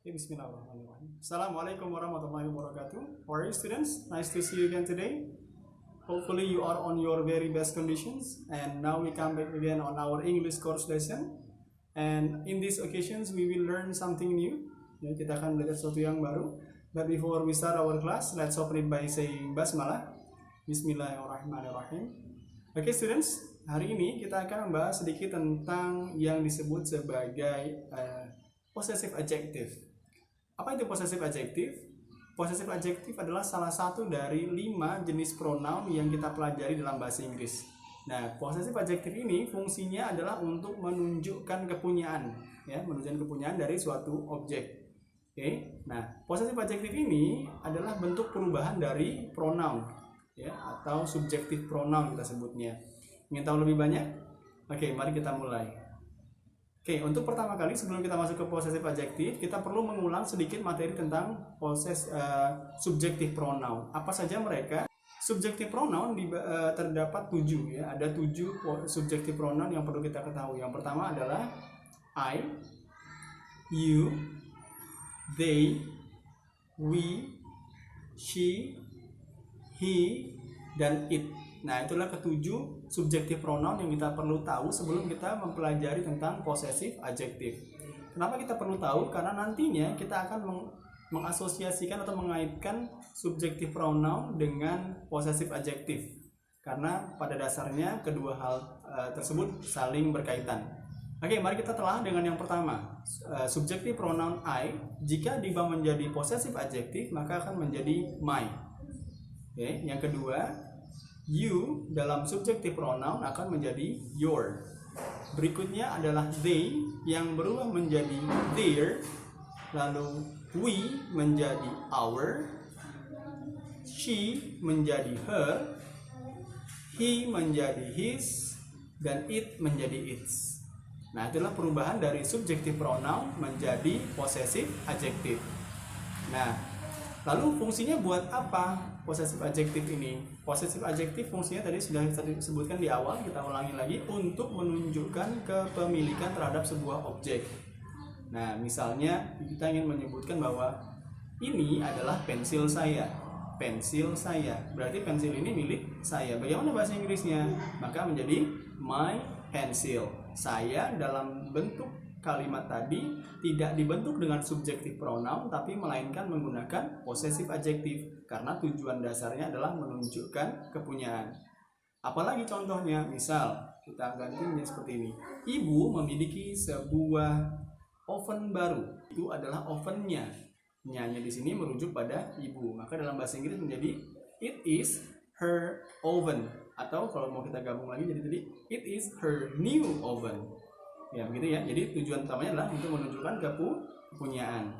Bismillahirrahmanirrahim. Assalamualaikum warahmatullahi wabarakatuh. How are you, students? Nice to see you again today. Hopefully you are on your very best conditions. And now we come back again on our English course lesson. And in these occasions we will learn something new. Ya, kita akan belajar sesuatu yang baru. But before we start our class, let's open it by saying Basmalah. Bismillahirrahmanirrahim. Okay, students, hari ini kita akan membahas sedikit tentang yang disebut sebagai possessive adjective. Apa itu possessive adjective? Possessive adjective adalah salah satu dari 5 jenis pronoun yang kita pelajari dalam bahasa Inggris. Nah, possessive adjective ini fungsinya adalah untuk menunjukkan kepunyaan, ya, menunjukkan kepunyaan dari suatu objek. Oke. Nah, possessive adjective ini adalah bentuk perubahan dari pronoun, ya, atau subjektif pronoun kita sebutnya. Ingin tahu lebih banyak? Oke, mari kita mulai. Oke, untuk pertama kali sebelum kita masuk ke possessive adjective, kita perlu mengulang sedikit materi tentang subjektif pronoun. Apa saja mereka? Subjektif pronoun terdapat 7, ya. Ada 7 subjektif pronoun yang perlu kita ketahui. Yang pertama adalah I, you, they, we, she, he, dan it. Nah, itulah ketujuh subjektif pronoun yang kita perlu tahu sebelum kita mempelajari tentang possessive adjective. Kenapa kita perlu tahu? Karena nantinya kita akan mengasosiasikan atau mengaitkan subjektif pronoun dengan possessive adjective. Karena pada dasarnya kedua hal tersebut saling berkaitan. Oke, mari kita telah dengan yang pertama. Subjektif pronoun I, jika diubah menjadi possessive adjective, maka akan menjadi my. Oke, yang kedua, you dalam subjektif pronoun akan menjadi your. Berikutnya adalah they yang berubah menjadi their, lalu we menjadi our, she menjadi her, he menjadi his, dan it menjadi its. Nah, itulah perubahan dari subjektif pronoun menjadi possessive adjective. Nah, lalu fungsinya buat apa possessive adjective ini? Possessive adjective fungsinya tadi sudah disebutkan di awal, kita ulangi lagi, untuk menunjukkan kepemilikan terhadap sebuah objek. Nah, misalnya kita ingin menyebutkan bahwa ini adalah pensil saya. Pensil saya. Berarti pensil ini milik saya. Bagaimana bahasa Inggrisnya? Maka menjadi my pencil. Saya dalam bentuk kalimat tadi tidak dibentuk dengan subjektif pronoun, tapi melainkan menggunakan possessive adjective karena tujuan dasarnya adalah menunjukkan kepunyaan. Apalagi contohnya, misal kita ganti menjadi seperti ini. Ibu memiliki sebuah oven baru. Itu adalah ovennya. Nya di sini merujuk pada ibu. Maka dalam bahasa Inggris menjadi it is her oven. Atau kalau mau kita gabung lagi jadi tadi it is her new oven. Ya begitu ya. Jadi tujuan utamanya adalah untuk menunjukkan kepunyaan.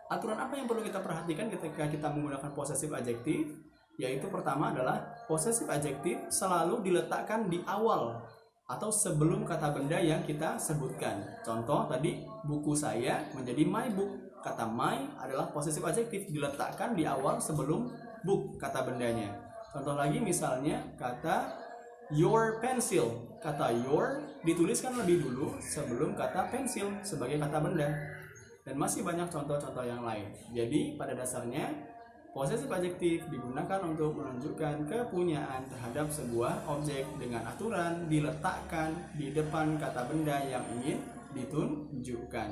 Aturan apa yang perlu kita perhatikan ketika kita menggunakan possessive adjective? Yaitu pertama adalah possessive adjective selalu diletakkan di awal atau sebelum kata benda yang kita sebutkan. Contoh tadi buku saya menjadi my book. Kata my adalah possessive adjective, diletakkan di awal sebelum book kata bendanya. Contoh lagi misalnya kata your pencil. Kata your dituliskan lebih dulu sebelum kata pencil sebagai kata benda. Dan masih banyak contoh-contoh yang lain. Jadi pada dasarnya possessive adjective digunakan untuk menunjukkan kepunyaan terhadap sebuah objek dengan aturan diletakkan di depan kata benda yang ingin ditunjukkan.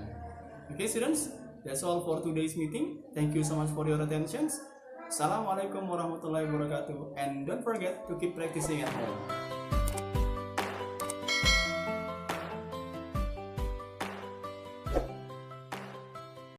Okay, students, that's all for today's meeting. Thank you so much for your attention. Assalamualaikum warahmatullahi wabarakatuh. And don't forget to keep practicing at home.